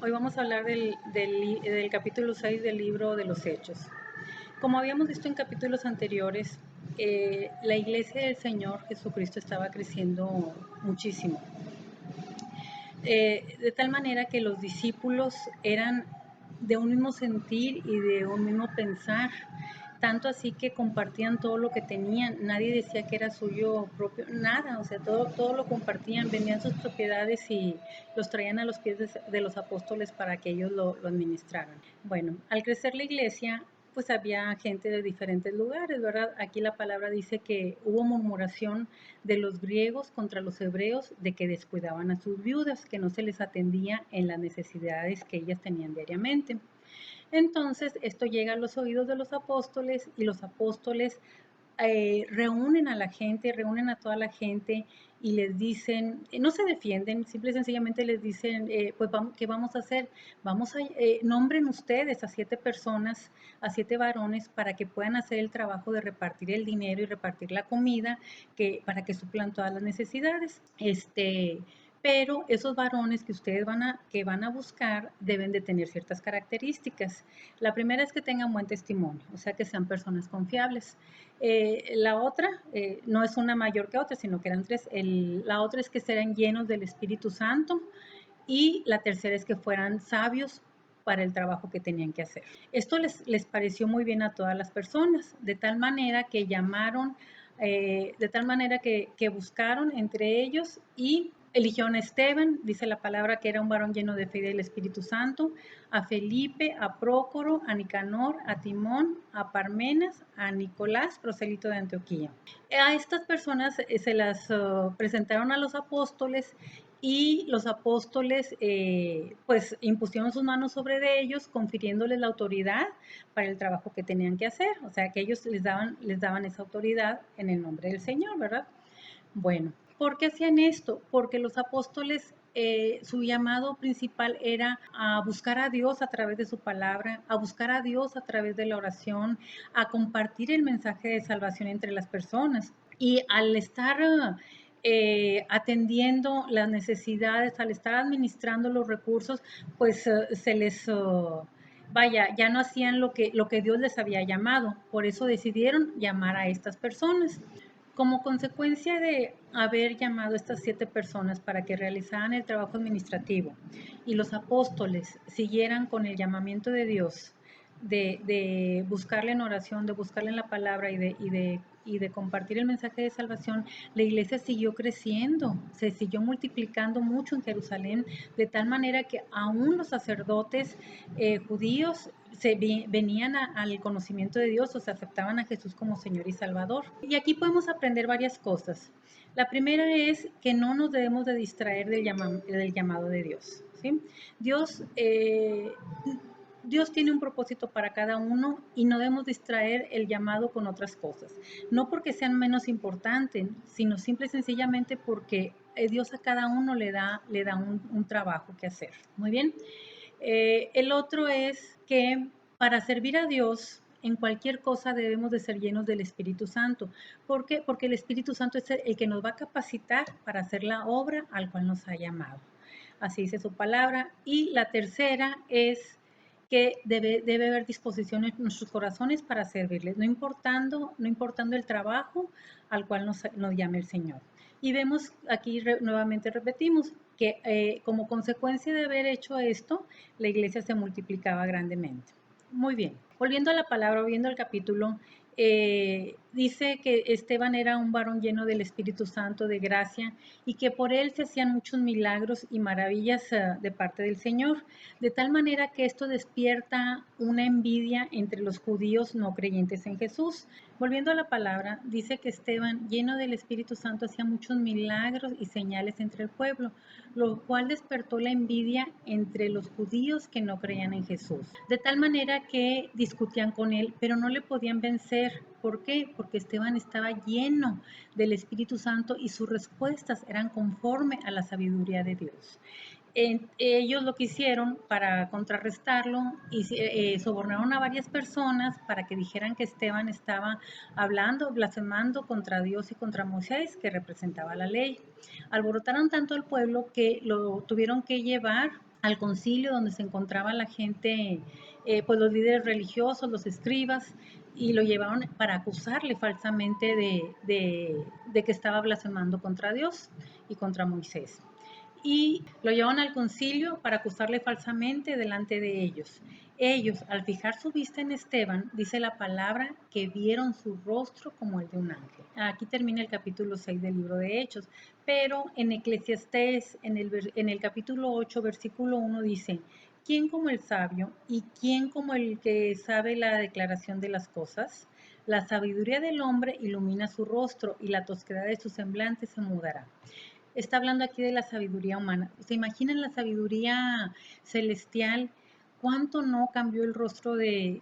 Hoy vamos a hablar del capítulo 6 del libro de los Hechos. Como habíamos visto en capítulos anteriores, la iglesia del Señor Jesucristo estaba creciendo muchísimo. De tal manera que los discípulos eran de un mismo sentir y de un mismo pensar, tanto así que compartían todo lo que tenían, nadie decía que era suyo propio, nada, o sea, todo lo compartían, vendían sus propiedades y los traían a los pies de los apóstoles para que ellos lo administraran. Bueno, al crecer la iglesia, pues había gente de diferentes lugares, ¿verdad? Aquí la palabra dice que hubo murmuración de los griegos contra los hebreos de que descuidaban a sus viudas, que no se les atendía en las necesidades que ellas tenían diariamente. Entonces, esto llega a los oídos de los apóstoles y los apóstoles reúnen a la gente, reúnen a toda la gente y les dicen, no se defienden, simple y sencillamente les dicen, pues ¿qué vamos a hacer? Nombren ustedes a 7 personas, a 7 varones para que puedan hacer el trabajo de repartir el dinero y repartir la comida para que suplan todas las necesidades. Pero esos varones que ustedes van a buscar deben de tener ciertas características. La primera es que tengan buen testimonio, o sea, que sean personas confiables. La otra, no es una mayor que otra, sino que eran 3. La otra es que serán llenos del Espíritu Santo y la tercera es que fueran sabios para el trabajo que tenían que hacer. Esto les pareció muy bien a todas las personas, de tal manera que llamaron, de tal manera que buscaron entre ellos y eligieron a Esteban, dice la palabra que era un varón lleno de fe y del Espíritu Santo, a Felipe, a Prócoro, a Nicanor, a Timón, a Parmenas, a Nicolás, prosélito de Antioquía. A estas personas se las presentaron a los apóstoles y los apóstoles pues impusieron sus manos sobre de ellos, confiriéndoles la autoridad para el trabajo que tenían que hacer, o sea que ellos les daban esa autoridad en el nombre del Señor, ¿verdad? Bueno, ¿por qué hacían esto? Porque los apóstoles, su llamado principal era a buscar a Dios a través de su palabra, a buscar a Dios a través de la oración, a compartir el mensaje de salvación entre las personas. Y al estar atendiendo las necesidades, al estar administrando los recursos, pues se les... vaya, ya no hacían lo que Dios les había llamado. Por eso decidieron llamar a estas personas. Como consecuencia de haber llamado a estas 7 personas para que realizaran el trabajo administrativo y los apóstoles siguieran con el llamamiento de Dios, de buscarle en oración, de buscarle en la palabra y de compartir el mensaje de salvación, la iglesia siguió creciendo, se siguió multiplicando mucho en Jerusalén, de tal manera que aún los sacerdotes judíos venían al conocimiento de Dios, o sea, aceptaban a Jesús como Señor y Salvador. Y aquí podemos aprender varias cosas. La primera es que no nos debemos de distraer del llamado de Dios, ¿sí? Dios, Dios tiene un propósito para cada uno y no debemos distraer el llamado con otras cosas. No porque sean menos importantes, sino simple y sencillamente porque Dios a cada uno le da un trabajo que hacer. Muy bien. El otro es que para servir a Dios en cualquier cosa debemos de ser llenos del Espíritu Santo. ¿Por qué? Porque el Espíritu Santo es el que nos va a capacitar para hacer la obra al cual nos ha llamado. Así dice su palabra. Y la tercera es que debe haber disposición en nuestros corazones para servirles, no importando el trabajo al cual nos llame el Señor. Y vemos aquí, nuevamente repetimos, que como consecuencia de haber hecho esto, la iglesia se multiplicaba grandemente. Muy bien, volviendo a la palabra, volviendo al capítulo, dice que Esteban era un varón lleno del Espíritu Santo, de gracia, y que por él se hacían muchos milagros y maravillas de parte del Señor, de tal manera que esto despierta una envidia entre los judíos no creyentes en Jesús. Volviendo a la palabra, dice que Esteban, lleno del Espíritu Santo, hacía muchos milagros y señales entre el pueblo, lo cual despertó la envidia entre los judíos que no creían en Jesús. De tal manera que discutían con él, pero no le podían vencer. ¿Por qué? Porque Esteban estaba lleno del Espíritu Santo y sus respuestas eran conforme a la sabiduría de Dios. Ellos lo que hicieron para contrarrestarlo y sobornaron a varias personas para que dijeran que Esteban estaba hablando, blasfemando contra Dios y contra Moisés, que representaba la ley. Alborotaron tanto al pueblo que lo tuvieron que llevar al concilio donde se encontraba la gente, pues los líderes religiosos, los escribas, y lo llevaron para acusarle falsamente de que estaba blasfemando contra Dios y contra Moisés. Y lo llevaron al concilio para acusarle falsamente delante de ellos. Ellos, al fijar su vista en Esteban, dice la palabra que vieron su rostro como el de un ángel. Aquí termina el capítulo 6 del libro de Hechos, pero en Eclesiastés, en el capítulo 8, versículo 1 dice, ¿quién como el sabio y quién como el que sabe la declaración de las cosas? La sabiduría del hombre ilumina su rostro y la tosquedad de su semblante se mudará. Está hablando aquí de la sabiduría humana. ¿Se imaginan la sabiduría celestial? ¿Cuánto no cambió el rostro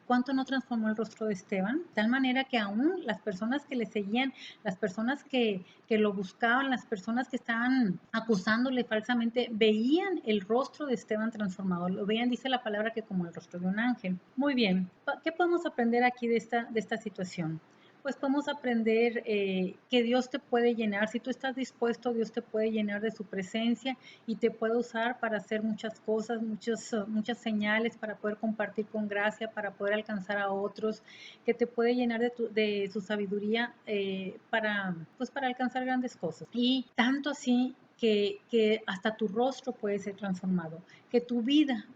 cuánto no transformó el rostro de Esteban? De tal manera que aún las personas que le seguían, las personas que lo buscaban, las personas que estaban acusándole falsamente, veían el rostro de Esteban transformado. Lo veían, dice la palabra, que como el rostro de un ángel. Muy bien, ¿qué podemos aprender aquí de esta situación? Pues podemos aprender que Dios te puede llenar. Si tú estás dispuesto, Dios te puede llenar de su presencia y te puede usar para hacer muchas cosas, muchas señales, para poder compartir con gracia, para poder alcanzar a otros, que te puede llenar de su sabiduría pues para alcanzar grandes cosas. Y tanto así que hasta tu rostro puede ser transformado, que tu vida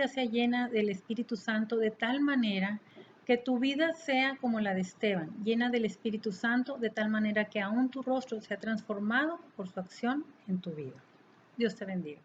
sea llena del Espíritu Santo de tal manera que tu vida sea como la de Esteban, llena del Espíritu Santo, de tal manera que aún tu rostro sea transformado por su acción en tu vida. Dios te bendiga.